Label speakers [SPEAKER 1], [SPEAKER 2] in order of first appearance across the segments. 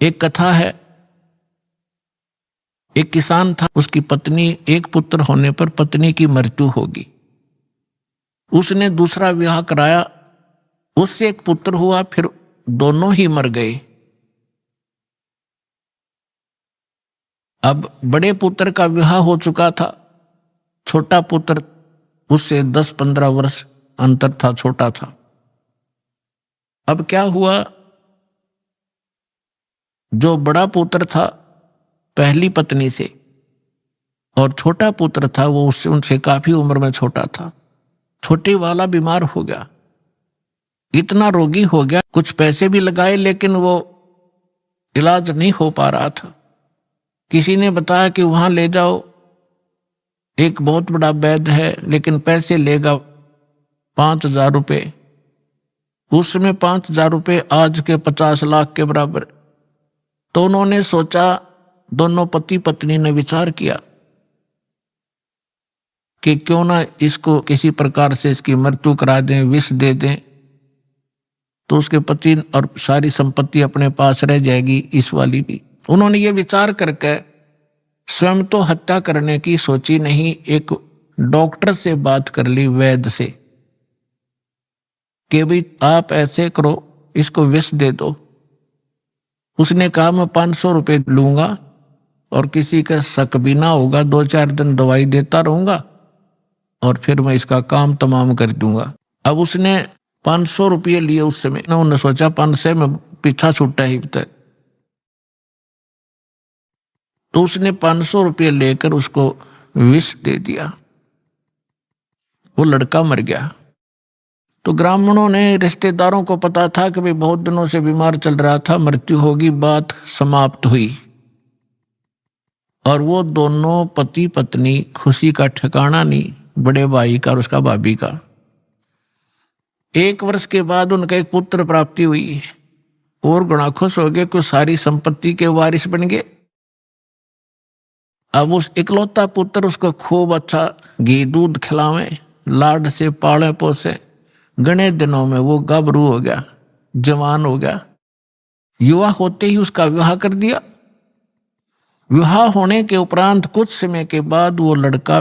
[SPEAKER 1] एक कथा है, एक किसान था, उसकी पत्नी, एक पुत्र होने पर पत्नी की मृत्यु होगी। उसने दूसरा विवाह कराया, उससे एक पुत्र हुआ, फिर दोनों ही मर गए। अब बड़े पुत्र का विवाह हो चुका था, छोटा पुत्र उससे 10-15 वर्ष अंतर था, छोटा था। अब क्या हुआ, जो बड़ा पुत्र था पहली पत्नी से और छोटा पुत्र था वो उससे उनसे काफी उम्र में छोटा था। छोटे वाला बीमार हो गया, इतना रोगी हो गया, कुछ पैसे भी लगाए लेकिन वो इलाज नहीं हो पा रहा था। किसी ने बताया कि वहां ले जाओ, एक बहुत बड़ा वैद्य है लेकिन पैसे लेगा 5,000 रुपये। उस समय 5,000 रुपये आज के 50 लाख के बराबर। तो उन्होंने सोचा, दोनों पति पत्नी ने विचार किया कि क्यों ना इसको किसी प्रकार से इसकी मृत्यु करा दें, विष दे दें, तो उसके पति और सारी संपत्ति अपने पास रह जाएगी, इस वाली भी। उन्होंने ये विचार करके स्वयं तो हत्या करने की सोची नहीं, एक डॉक्टर से बात कर ली, वैद्य से, कि भाई आप ऐसे करो, इसको विष दे दो। उसने कहा मैं 500 रुपये लूंगा और किसी का शक भी ना होगा, 2-4 दिन दवाई देता रहूंगा और फिर मैं इसका काम तमाम कर दूंगा। अब उसने 500 रुपये लिए उस समय, उन्होंने सोचा 500 में पीछा छूटा ही तक। तो उसने 500 रुपये लेकर उसको विष दे दिया, वो लड़का मर गया। तो ग्रामीणों ने, रिश्तेदारों को पता था कि भाई बहुत दिनों से बीमार चल रहा था, मृत्यु होगी, बात समाप्त हुई। और वो दोनों पति पत्नी खुशी का ठिकाना नहीं, बड़े भाई का और उसका भाभी का। 1 वर्ष के बाद उनका एक पुत्र प्राप्ति हुई और गुणा खुश हो गए कि सारी संपत्ति के वारिस बन गए। अब उस इकलौता पुत्र उसको खूब अच्छा घी दूध खिलावे, लाड से पाले पोसे। घने दिनों में वो गाभरू हो गया, जवान हो गया। युवा होते ही उसका विवाह कर दिया। विवाह होने के उपरांत कुछ समय के बाद वो लड़का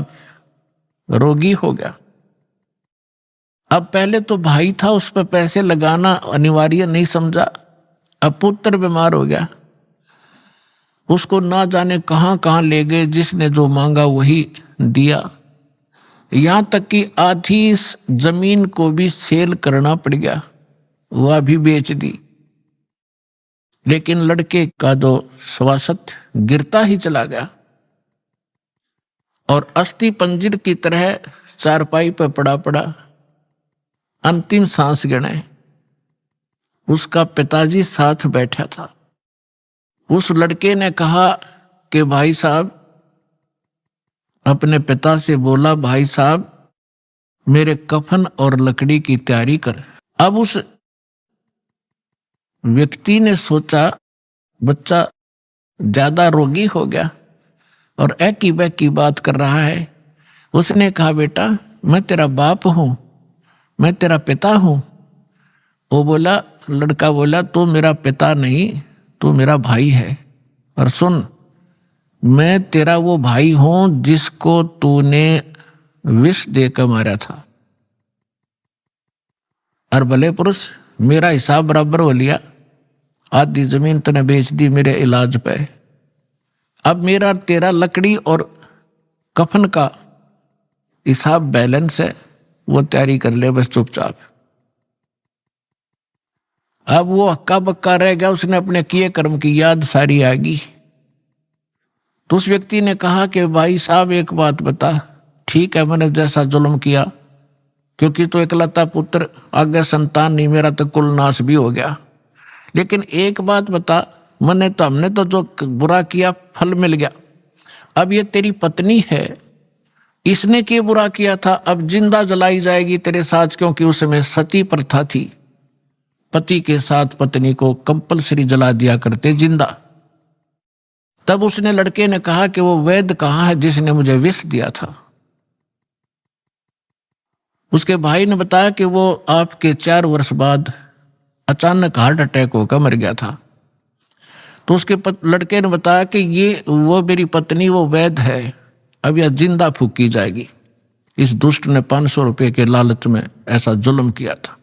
[SPEAKER 1] रोगी हो गया। अब पहले तो भाई था, उस पर पैसे लगाना अनिवार्य नहीं समझा। अब पुत्र बीमार हो गया, उसको ना जाने कहां कहां ले गए, जिसने जो मांगा वही दिया। यहां तक कि आधी जमीन को भी सेल करना पड़ गया, वह भी बेच दी। लेकिन लड़के का जो स्वास्थ्य गिरता ही चला गया और अस्थि पंजर की तरह चारपाई पर पड़ा पड़ा अंतिम सांस गिने। उसका पिताजी साथ बैठा था। उस लड़के ने कहा कि भाई साहब, अपने पिता से बोला, भाई साहब मेरे कफन और लकड़ी की तैयारी कर। अब उस व्यक्ति ने सोचा बच्चा ज्यादा रोगी हो गया और एकी बैकी बात कर रहा है। उसने कहा बेटा मैं तेरा बाप हूं, मैं तेरा पिता हूं। वो बोला, लड़का बोला तू मेरा पिता नहीं, तू मेरा भाई है। और सुन, मैं तेरा वो भाई हूं जिसको तूने विष देकर मारा था। और भले पुरुष, मेरा हिसाब बराबर हो लिया, आधी जमीन तूने बेच दी मेरे इलाज पे। अब मेरा तेरा लकड़ी और कफन का हिसाब बैलेंस है, वो तैयारी कर ले बस चुपचाप। अब वो हक्का बक्का रह गया, उसने अपने किए कर्म की याद सारी आ गई। तो उस व्यक्ति ने कहा कि भाई साहब एक बात बता, ठीक है मैंने जैसा जुल्म किया, क्योंकि तो इकलौता पुत्र, आगे संतान नहीं, मेरा तो कुल नाश भी हो गया। लेकिन एक बात बता, हमने तो जो बुरा किया फल मिल गया। अब ये तेरी पत्नी है, इसने क्या बुरा किया था, अब जिंदा जलाई जाएगी तेरे साथ, क्योंकि उस समय सती प्रथा थी, पति के साथ पत्नी को कंपलसरी जला दिया करते जिंदा। तब उसने, लड़के ने कहा कि वो वैद्य कहाँ है जिसने मुझे विष दिया था। उसके भाई ने बताया कि वो आपके 4 वर्ष बाद अचानक हार्ट अटैक होकर मर गया था। तो उसके लड़के ने बताया कि ये वो मेरी पत्नी वो वैद है, अब यह जिंदा फूकी जाएगी। इस दुष्ट ने 500 रुपये के लालच में ऐसा जुल्म किया था।